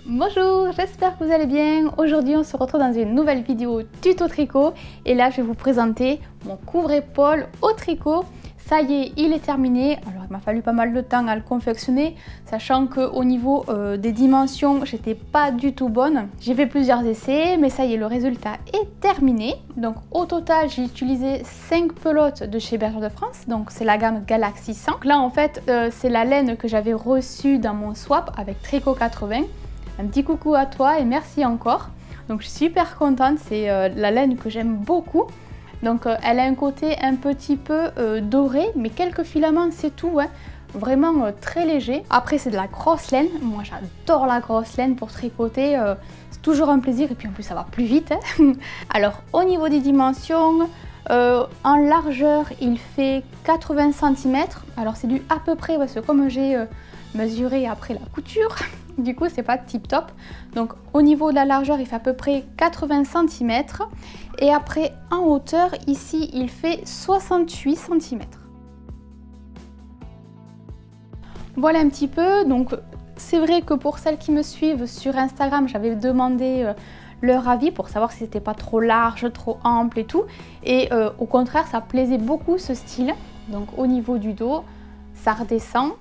Bonjour, j'espère que vous allez bien. Aujourd'hui on se retrouve dans une nouvelle vidéo tuto tricot et là je vais vous présenter mon couvre-épaule au tricot. Ça y est, il est terminé. Alors il m'a fallu pas mal de temps à le confectionner, sachant qu'au niveau des dimensions j'étais pas du tout bonne. J'ai fait plusieurs essais mais ça y est, le résultat est terminé. Donc au total j'ai utilisé 5 pelotes de chez Bergère de France, donc c'est la gamme Galaxy 100. Là en fait c'est la laine que j'avais reçue dans mon swap avec Tricot 80. Un petit coucou à toi et merci encore. Donc je suis super contente, c'est la laine que j'aime beaucoup. Donc elle a un côté un petit peu doré, mais quelques filaments c'est tout, hein. Vraiment très léger. Après c'est de la grosse laine, moi j'adore la grosse laine pour tricoter, c'est toujours un plaisir et puis en plus ça va plus vite, hein. Alors au niveau des dimensions, en largeur il fait 80 cm. Alors c'est du à peu près parce que comme j'ai mesuré après la couture, du coup c'est pas tip top. Donc au niveau de la largeur il fait à peu près 80 cm et après en hauteur ici il fait 68 cm. Voilà un petit peu. Donc c'est vrai que pour celles qui me suivent sur Instagram j'avais demandé leur avis pour savoir si c'était pas trop large, trop ample et tout, et au contraire ça plaisait beaucoup ce style. Donc au niveau du dos ça redescend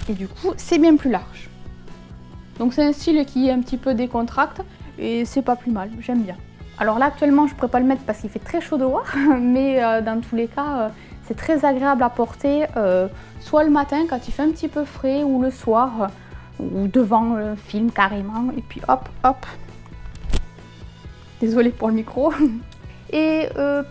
et du coup c'est bien plus large. Donc c'est un style qui est un petit peu décontracté et c'est pas plus mal, j'aime bien. Alors là actuellement je pourrais pas le mettre parce qu'il fait très chaud dehors, mais dans tous les cas c'est très agréable à porter, soit le matin quand il fait un petit peu frais ou le soir, ou devant un film carrément, et puis hop hop. Désolée pour le micro. Et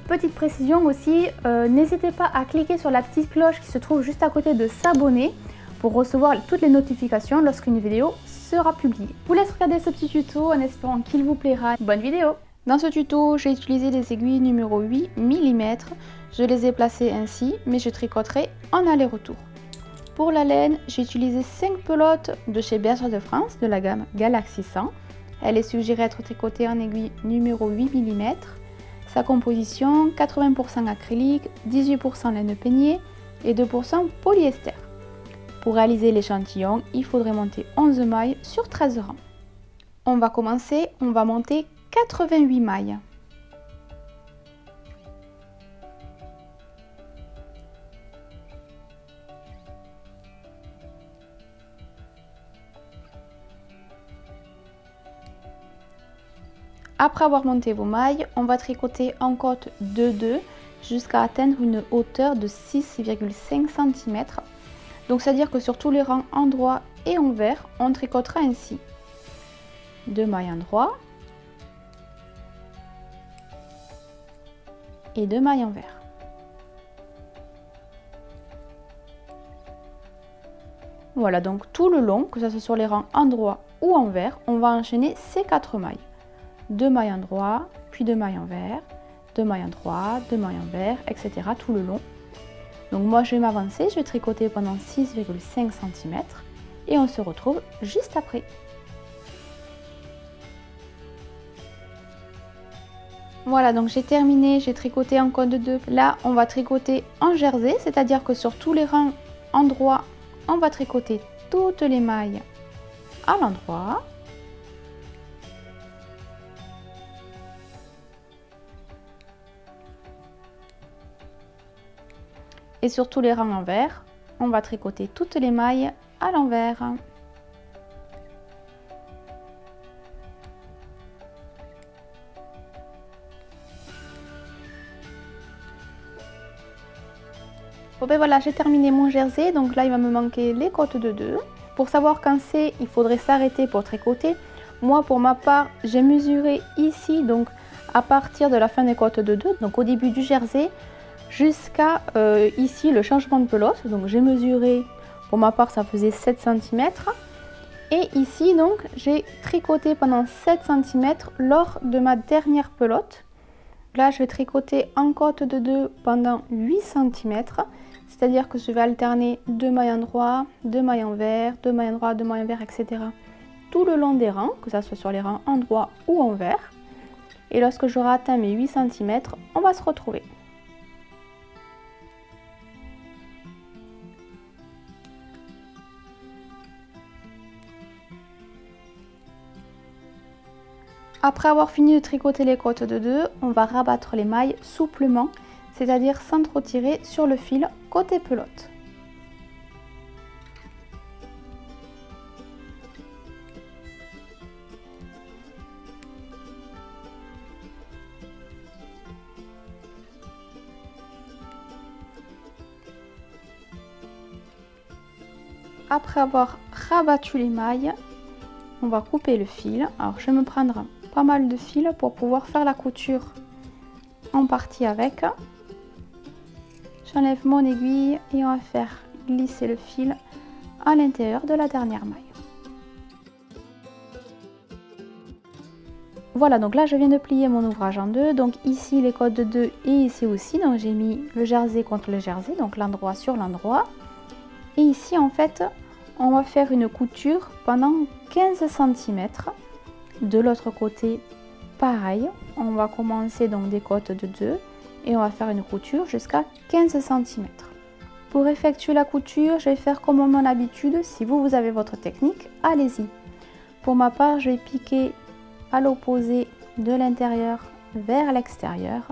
petite précision aussi, n'hésitez pas à cliquer sur la petite cloche qui se trouve juste à côté de s'abonner pour recevoir toutes les notifications lorsqu'une vidéo sera publiée. Je vous laisse regarder ce petit tuto en espérant qu'il vous plaira. Bonne vidéo! Dans ce tuto, j'ai utilisé les aiguilles numéro 8 mm. Je les ai placées ainsi, mais je tricoterai en aller-retour. Pour la laine, j'ai utilisé 5 pelotes de chez Bergère de France de la gamme Galaxy 100. Elle est suggérée être tricotée en aiguille numéro 8 mm. Sa composition, 80% acrylique, 18% laine peignée et 2% polyester. Pour réaliser l'échantillon, il faudrait monter 11 mailles sur 13 rangs. On va commencer, on va monter 88 mailles. Après avoir monté vos mailles, on va tricoter en côte de 2 jusqu'à atteindre une hauteur de 6,5 cm. Donc c'est-à-dire que sur tous les rangs endroit et envers, on tricotera ainsi. 2 mailles endroit et 2 mailles envers. Voilà, donc tout le long, que ce soit sur les rangs endroit ou envers, on va enchaîner ces 4 mailles. 2 mailles endroit, puis 2 mailles envers, 2 mailles endroit, 2 mailles envers, etc. tout le long. Donc moi je vais m'avancer, je vais tricoter pendant 6,5 cm et on se retrouve juste après. Voilà, donc j'ai terminé, j'ai tricoté en côte de 2. Là on va tricoter en jersey, c'est-à-dire que sur tous les rangs endroit, on va tricoter toutes les mailles à l'endroit. Et sur tous les rangs envers, on va tricoter toutes les mailles à l'envers. Bon ben voilà, j'ai terminé mon jersey, donc là il va me manquer les côtes de 2. Pour savoir quand c'est, il faudrait s'arrêter pour tricoter. Moi pour ma part, j'ai mesuré ici, donc à partir de la fin des côtes de 2, donc au début du jersey, jusqu'à ici le changement de pelote. Donc j'ai mesuré, pour ma part ça faisait 7 cm. Et ici donc j'ai tricoté pendant 7 cm lors de ma dernière pelote. Là je vais tricoter en côte de 2 pendant 8 cm. C'est-à-dire que je vais alterner 2 mailles endroit, 2 mailles envers, 2 mailles endroit, 2 mailles envers, etc. tout le long des rangs, que ce soit sur les rangs endroit ou envers. Et lorsque j'aurai atteint mes 8 cm, on va se retrouver. Après avoir fini de tricoter les côtes de 2, on va rabattre les mailles souplement, c'est-à-dire sans trop tirer sur le fil côté pelote. Après avoir rabattu les mailles, on va couper le fil. Alors je vais me prendre pas mal de fil pour pouvoir faire la couture en partie avec. J'enlève mon aiguille et on va faire glisser le fil à l'intérieur de la dernière maille. Voilà, donc là je viens de plier mon ouvrage en deux. Donc ici les côtes de 2 et ici aussi. Donc j'ai mis le jersey contre le jersey, donc l'endroit sur l'endroit. Et ici en fait, on va faire une couture pendant 15 cm. De l'autre côté, pareil. On va commencer donc des côtes de 2 et on va faire une couture jusqu'à 15 cm. Pour effectuer la couture, je vais faire comme à mon habitude. Si vous avez votre technique, allez-y. Pour ma part, je vais piquer à l'opposé de l'intérieur vers l'extérieur.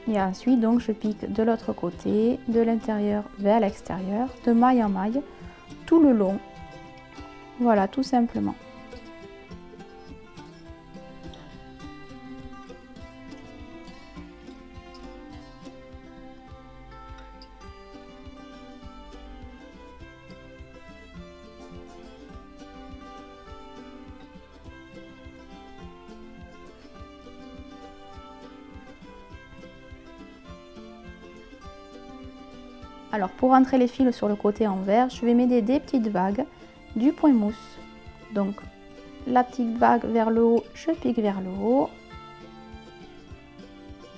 Et ensuite, donc, je pique de l'autre côté, de l'intérieur vers l'extérieur, de maille en maille, tout le long. Voilà, tout simplement. Alors pour rentrer les fils sur le côté envers, je vais m'aider des petites vagues du point mousse. Donc la petite vague vers le haut, je pique vers le haut.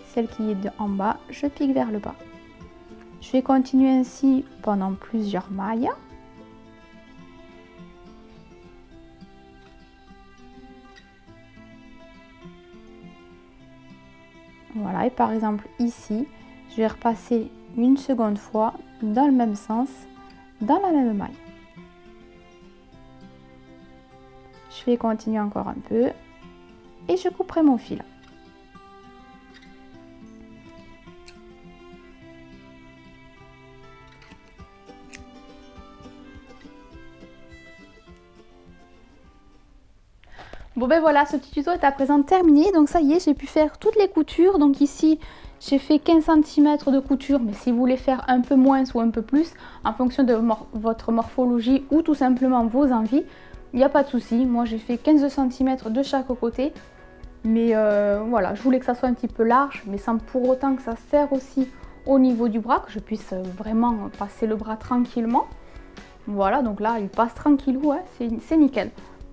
Celle qui est en bas, je pique vers le bas. Je vais continuer ainsi pendant plusieurs mailles. Voilà, et par exemple ici, je vais repasser une seconde fois dans le même sens, dans la même maille. Je vais continuer encore un peu et je couperai mon fil. Bon ben voilà, ce petit tuto est à présent terminé. Donc ça y est, j'ai pu faire toutes les coutures. Donc ici, j'ai fait 15 cm de couture, mais si vous voulez faire un peu moins ou un peu plus, en fonction de votre morphologie ou tout simplement vos envies, il n'y a pas de souci. Moi j'ai fait 15 cm de chaque côté. Mais voilà, je voulais que ça soit un petit peu large, mais sans pour autant que ça serre aussi au niveau du bras, que je puisse vraiment passer le bras tranquillement. Voilà, donc là il passe tranquillou, hein, c'est nickel.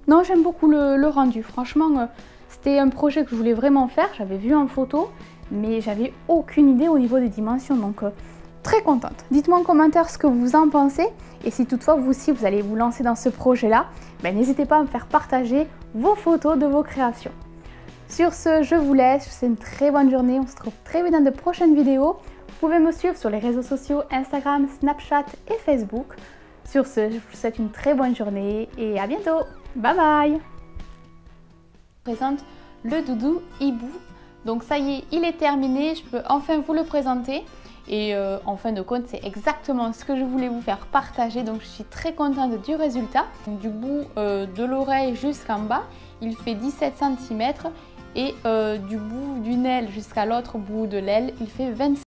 Non, j'aime beaucoup le rendu. Franchement, c'était un projet que je voulais vraiment faire. J'avais vu en photo, mais j'avais aucune idée au niveau des dimensions. Donc, très contente. Dites-moi en commentaire ce que vous en pensez. Et si toutefois, vous aussi, vous allez vous lancer dans ce projet-là, ben, n'hésitez pas à me faire partager vos photos de vos créations. Sur ce, je vous laisse. Je vous souhaite une très bonne journée. On se retrouve très vite dans de prochaines vidéos. Vous pouvez me suivre sur les réseaux sociaux Instagram, Snapchat et Facebook. Sur ce, je vous souhaite une très bonne journée et à bientôt. Bye bye. Je présente le doudou hibou. Donc ça y est, il est terminé. Je peux enfin vous le présenter. Et en fin de compte, c'est exactement ce que je voulais vous faire partager. Donc je suis très contente du résultat. Donc, du bout de l'oreille jusqu'en bas, il fait 17 cm. Et du bout d'une aile jusqu'à l'autre bout de l'aile, il fait 25 cm.